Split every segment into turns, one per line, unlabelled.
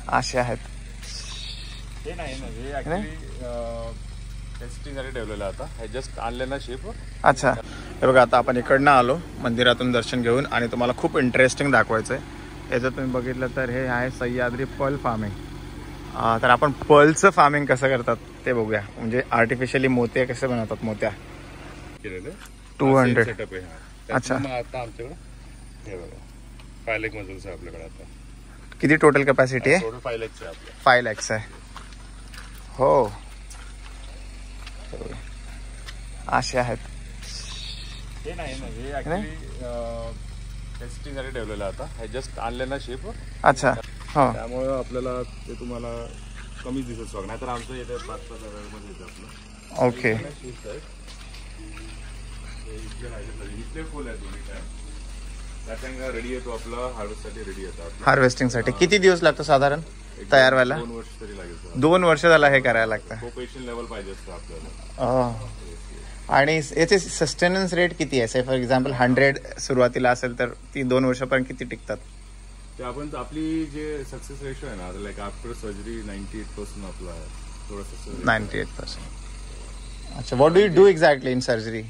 असे आहेत.
हे नाही ना, हे ऍक्च्युली टेस्टिंगसाठी ठेवलेलं आता. हे जस्ट आणले ना शिप.
अच्छा, हे बघा आता आपण इकडनं आलो मंदिरातून दर्शन घेऊन आणि तुम्हाला खूप इंटरेस्टिंग दाखवायचं आहे. याचं तुम्ही बघितलं तर हे आहे सह्याद्री पर्ल फार्मिंग. तर आपण पर्लचं फार्मिंग कसं करतात ते बघूया. म्हणजे आर्टिफिशियली मोत्या कसे बनवतात, मोत्या 200. अच्छा,
आता आमच्याकडे हे बघा 5 लाख मजूर आहे आपल्याकडे. आता
किती टोटल कॅपॅसिटी आहे?
टोटल 5 लाख आहे आपल्या.
5 लाख आहे. हो, असे आहेत.
हे नाही ना, हे ऍक्च्युली टेस्टिंगसाठी ठेवलेलं आता. हे जस्ट आणले ना शिप.
अच्छा, हो,
त्यामुळे आपल्याला ते तुम्हाला कमी दिसत बघ. नाही तर आमचं येते 5-5 हजारामध्ये येतं आपलं.
ओके.
इथले फुल आहे दोन्ही काय त्याच्या रेडी येतो आपला हार्वेस्टसाठी. रेडी येतो
हार्वेस्टिंगसाठी किती दिवस लागतो साधारण तयार व्हायला?
2 वर्ष तरी लागेल.
2 वर्ष झाला हे करायला लागतं.
प्रोफेशनल लेवल पाहिजे असतं आपल्याला.
आणि याचे सस्टेनन्स रेट किती आहे? फॉर एक्झाम्पल 100 सुरुवातीला असेल तर ती 2 वर्षापर्यंत किती टिकतात?
ते आपण आपली जे सक्सेस रेशो आहे ना, लाईक आफ्टर सर्जरी 98% आपला थोडंसं
98%. अच्छा, what do you do exactly in surgery?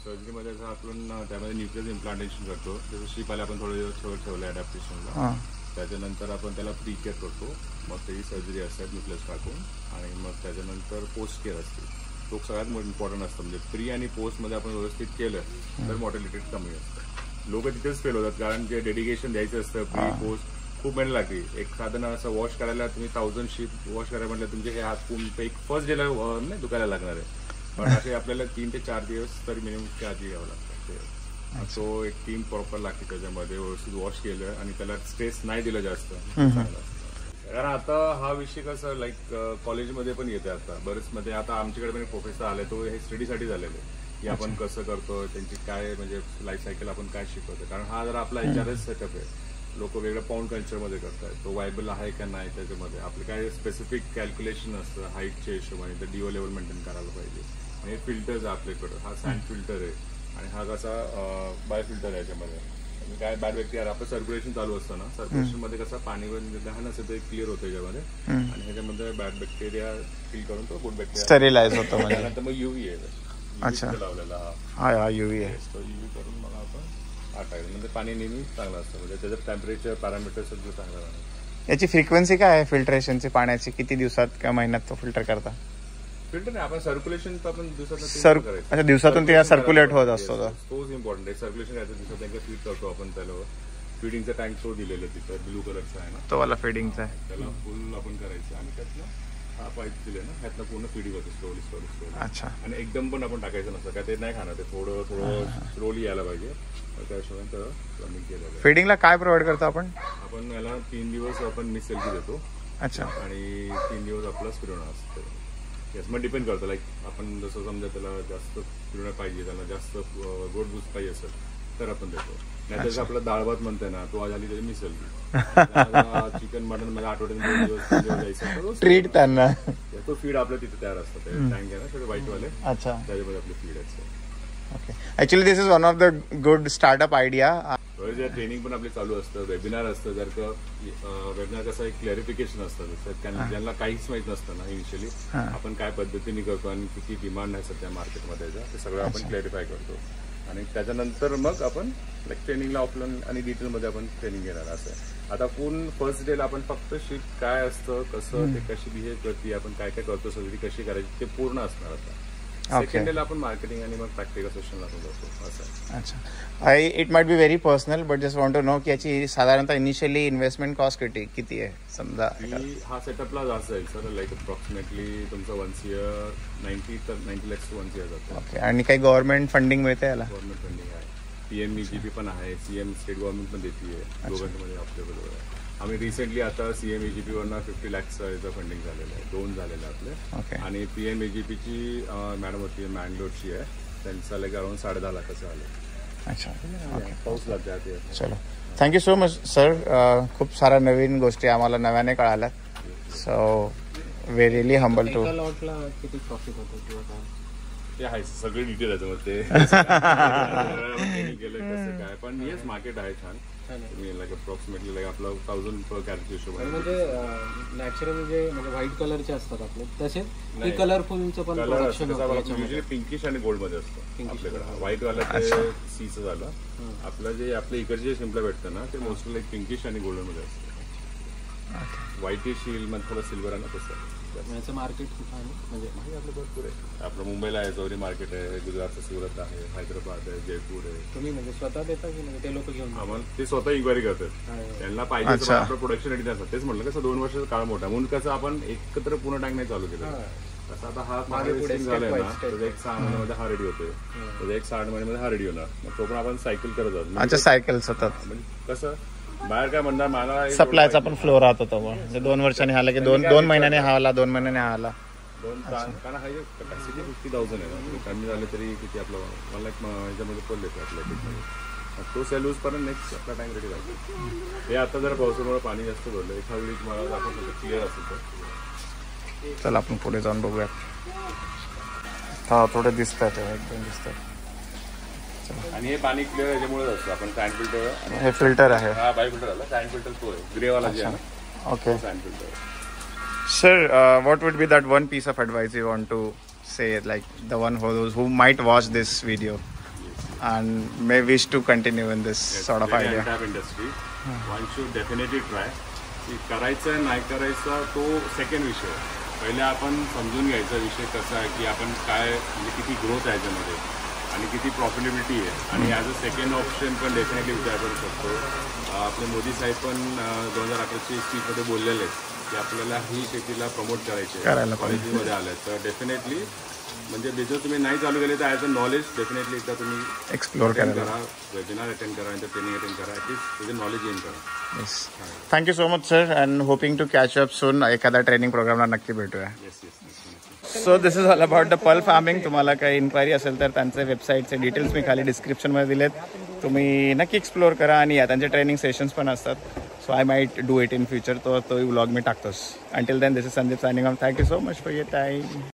सर्जरीमध्ये आपण त्यामध्ये न्यूक्लियस इम्प्लांटेशन करतो. जसं शिपाला आपण थोडं दिवस ठेवलं अडॅप्टेशनला. त्याच्यानंतर आपण त्याला प्री केअर करतो. मग त्याची सर्जरी असते न्यूक्लियस टाकून. आणि मग त्याच्यानंतर पोस्ट केअर असते. तो सगळ्यात इम्पॉर्टंट असतं. म्हणजे प्री आणि पोस्टमध्ये आपण व्यवस्थित केलं तर मॉर्टॅलिटी कमी असतं. लोक तिथेच फेल होतात कारण जे डेडिकेशन द्यायचं असतं प्री पोस्ट खूप मेहनत लागते. एक साधन असं वॉश करायला तुम्ही 1000 शीप वॉश करायला म्हटलं तुमचे हे हात एक फर्स्ट डेला नाही दुखायला लागणार आहे. पण असे आपल्याला 3 ते 4 दिवस तरी मिनिमम काळजी घ्यावं लागतं. तो एक टीम प्रॉपर लागते त्याच्यामध्ये. व्यवस्थित वॉश केलं आणि त्याला स्ट्रेस नाही दिलं जास्त. कारण आता हा विषय कसं लाईक कॉलेजमध्ये पण येते आता बरेच. मध्ये आता आमच्याकडे पण प्रोफेसर आले तो हे स्टडीसाठी झालेले की आपण कसं करतो त्यांची काय म्हणजे लाईफ सायकल आपण काय शिकवतो. कारण हा जर आपला HRS सेटअप आहे. लोक वेगळं पाऊंड कल्चरमध्ये करतात. तो वायबल आहे का नाही त्याच्यामध्ये आपलं काय स्पेसिफिक कॅल्क्युलेशन असतं हाईटच्या हिशोबाने. तर DO लेवल मेंटेन करायला पाहिजे. आणि फिल्टर्स आपल्याकडं हा सँड फिल्टर आहे आणि हा कसा बाय फिल्टर आहे. याच्यामध्ये काय बॅड बॅक्टेरिया आपलं सर्क्युलेशन चालू असतं ना. सर्क्युलेशन मध्ये कसं पाणी लहान असेल तर क्लिअर होतं याच्यामध्ये. आणि ह्याच्यामध्ये बॅड बॅक्टेरिया फिल करून तो गुड बॅक्टेरिया
स्टरीलाइज होतो.
त्यानंतर मग UV आहे.
अच्छा,
लावलेला
हा UV आहे.
तो UV करून मला आपण टाकायचं. म्हणजे पाणी नेहमी चांगलं असतं. म्हणजे त्याचं टेम्परेचर पॅरामीटर सगळं चांगलं राहतं.
याची फ्रिक्वेन्सी काय आहे फिल्ट्रेशनची पाण्याची? किती दिवसात किंवा महिन्यात तो फिल्टर करता?
फिल्टर नाही आपण सर्क्युलेशन तर आपण दिवसातून
अच्छा, दिवसातून ते सर्क्युलेट होत असतो.
तोच इम्पॉर्टंट आहे. सर्क्युलेशन याचं दिवसात एकदा फीड करतो आपण. त्याला फिडिंगचा टँक तो दिलेला तिथं ब्लू कलरचा आहे ना,
तो वाला फिडिंगचा आहे.
त्याला फुल आपण करायचं आणि त्यातनं हा पाईप दिले ना ह्यातनं पूर्ण फिडिंग होतं स्लोली.
अच्छा,
आणि एकदम पण आपण टाकायचं नसतं काय ते नाही खाणार. ते थोडं स्लोली यायला पाहिजे. त्या हिशोबाने त्याला कमी केलं.
फिडिंगला काय प्रोव्हाइड करतो आपण?
आपण याला 3 दिवस आपण मिक्स सेल्फी देतो.
अच्छा,
आणि 3 दिवस आपला स्पिरुलिना असतं. येस, मग डिपेंड करतं. लाईक आपण जसं समजा त्याला जास्त स्पिरुलिना पाहिजे, त्याला जास्त गोड दूध पाहिजे असेल तर आपण देतो. नाही तर आपला डाळ भात म्हणते ना तो आज आली तरी मिसळ. चिकन मटन मध्ये आठवड्यात 2 दिवस जायचं
ट्रीट त्यांना.
तो फीड आपल्या तिथे तयार असतं. टँक आहे ना सगळे व्हाईटवाले.
अच्छा,
त्याच्यामध्ये आपले फीड असतं.
Okay. Actually this is one of the good startup idea.
Training पण आपली चालू असतं. वेबिनार असतं. जर का वेबिनार कसं एक क्लॅरिफिकेशन असतं. ज्यांना काहीच माहित नसतं ना इनिशियली आपण काय पद्धतीने करतो आणि किती डिमांड आहे सध्या मार्केटमध्ये ते सगळं आपण क्लॅरिफाय करतो. आणि त्याच्यानंतर मग आपण लाईक ट्रेनिंगला ऑफलाईन आणि डिटेलमध्ये आपण ट्रेनिंग घेणार असं आहे. आता फर्स्ट डेला आपण फक्त शिप काय असतं कसं ते कशी बिहेव करते आपण काय काय करतो सर्जरी कशी करायची ते पूर्ण असणार. आता सेकंड डेला आपण मार्केटिंग आणि मग प्रॅक्टिकल सेशनला आपण जातो असं.
अच्छा, it might be very personal but just want to know की याची साधारणतः इनिशियली इन्व्हेस्टमेंट कॉस्ट किती आहे? समजा
हा सेटअपला जास्त जाईल सर. लाईक अप्रॉक्सिमेटली तुमचं 1 year 90 lakhs to 1 year जातं.
ओके. आणि काही गव्हर्नमेंट फंडिंग मिळते याला?
गव्हर्नमेंट फंडिंग आहे. PMEGP पण आहे. CM स्टेट गव्हर्नमेंट पण देते. दोघांमध्ये अवेलेबल आहे. आम्ही रिसेंटली आता CMEGP वरनं 50 lakhs फंडिंग झालेलं आहे. 2 झालेलं आपले.
ओके.
आणि PMEGPची मॅडम होती मँगलोरची आहे. त्यांचा लाईक अराउंड 10.5 लाखाचं आले.
अच्छा, ओके.
पाऊस लागते.
चलो, थँक्यू सो मच सर. खूप साऱ्या नवीन गोष्टी आम्हाला नव्याने कळाल्या. So we really humble too.
किती प्रॉफिट होतो किंवा काय
ते आहे सगळे डिटेल आहे त्याच्यामध्ये. केलं कसं काय पण येस मार्केट आहे छान. तुम्ही लाईक अप्रॉक्सिमेटली लाईक आपला 1000 पर कॅरेट हिशोबाने.
म्हणजे नॅचरल जे म्हणजे व्हाईट कलरचे असतात आपले तसेच ते कलरफुलचं पण
कलर
प्रोडक्शन
युजली पिंकिश आणि गोल्ड मध्ये असतं आपल्याकडे. व्हाईट वाला ते सीचं झालं. आपलं जे आपल्या इकडचे जे शिंपलं भेटतं ना ते मोस्टली लाईक पिंकिश आणि गोल्डन मध्ये असतं. व्हाईटिश हिल मध्ये थोडं सिल्वर आहे ना तसं.
याचं मार्केट कुठं आहे म्हणजे
आपलं भरपूर आहे. आपलं मुंबईला आहे, चौरी मार्केट आहे, गुजरातचं सुरत आहे, हैदराबाद आहे, जयपूर आहे.
तुम्ही म्हणजे स्वतः देता की म्हणजे ते लोक घेऊन
आम्हाला ते स्वतः इन्क्वायरी करतात. त्यांना पाहिजे आपलं प्रोडक्शन रेडी असतात. तेच म्हटलं कसं 2 वर्षाचा काळ मोठा म्हणून कसं आपण एकत्र पूर्ण टँक नाही चालू केलं. कसं आता हा झालाय ना तर एक 6 महिन्यामध्ये हा रेडी होतोय, तर एक 60 महिन्यामध्ये हा रेडी होणार. मग तो पण आपण सायकल करत आहोत.
अच्छा, सायकल सतत.
म्हणजे कसं बाहेर काय म्हणणार मला
सप्लायचा पण फ्लो राहत होता. म्हणजे 2 वर्षांनी आला की 2 महिन्याने हा आला, 2 महिन्याने हा आला.
कारण हा कॅपॅसिटी 50,000 आहे ना. कमी झाले तरी किती आपलं 1 लाख ह्याच्यामध्ये पडले आपल्या तो सेल यूज पर्यंत नेक्स्ट आपला टँक रेडी राहतो. हे आता जर पावसामुळे पाणी जास्त भरलं एका वेळी मला दाखवतो क्लिअर असेल तर.
चला आपण पुढे जाऊन बघूयात. हा थोडे दिसत आहेत, एकदम दिसत आहेत.
आणि हे पाणी क्लिअर याच्यामुळेच असतं. आपण सँड फिल्टर
हे फिल्टर आहे.
हा बाय फिल्टर आला. सँड फिल्टर तो आहे ग्रेवाला जे आहे ना.
Okay
sand filter.
Sir, what would be that one piece of advice you want to say, like the one for those who might watch this video and may wish to continue in this sort of idea?
Industry, one should definitely try. करायचं नाही करायचा तो second विषय. पहिले आपण समजून घ्यायचा विषय कसा आहे की आपण काय म्हणजे किती ग्रोथ आहे याच्यामध्ये आणि किती प्रॉफिटेबिलिटी आहे. आणि ॲज अ सेकंड ऑप्शन पण डेफिनेटली विचार करू शकतो. आपले मोदी साहेब पण 2011ची स्पीचमध्ये बोललेले आहेत की आपल्याला ही शेतीला प्रमोट करायचे कॉलेजमध्ये आले. तर डेफिनेटली म्हणजे बिझनेस तुम्ही नाही चालू केले तर ॲज अ नॉलेज डेफिनेटली एकदा तुम्ही
एक्सप्लोर करा,
वेबिनार अटेंड करा, ट्रेनिंग अटेंड करा, ॲटलीस्ट तुझे नॉलेज गेन करा.
Yes, thank you so much sir and hoping to catch up soon. एखाद्या ट्रेनिंग प्रोग्रामला नक्की भेटूया. So this is all about the pearl farming. तुम्हाला काही इन्क्वायरी असेल तर त्यांचे वेबसाईटचे डिटेल्स मी खाली डिस्क्रिप्शनमध्ये दिलेत. तुम्ही नक्की एक्सप्लोर करा आणि या त्यांचे ट्रेनिंग सेशन्स पण असतात. So I might do it in future. तो व्लॉग मी टाकतोस. Until then this is Sandeep signing off. Thank you so much for your time.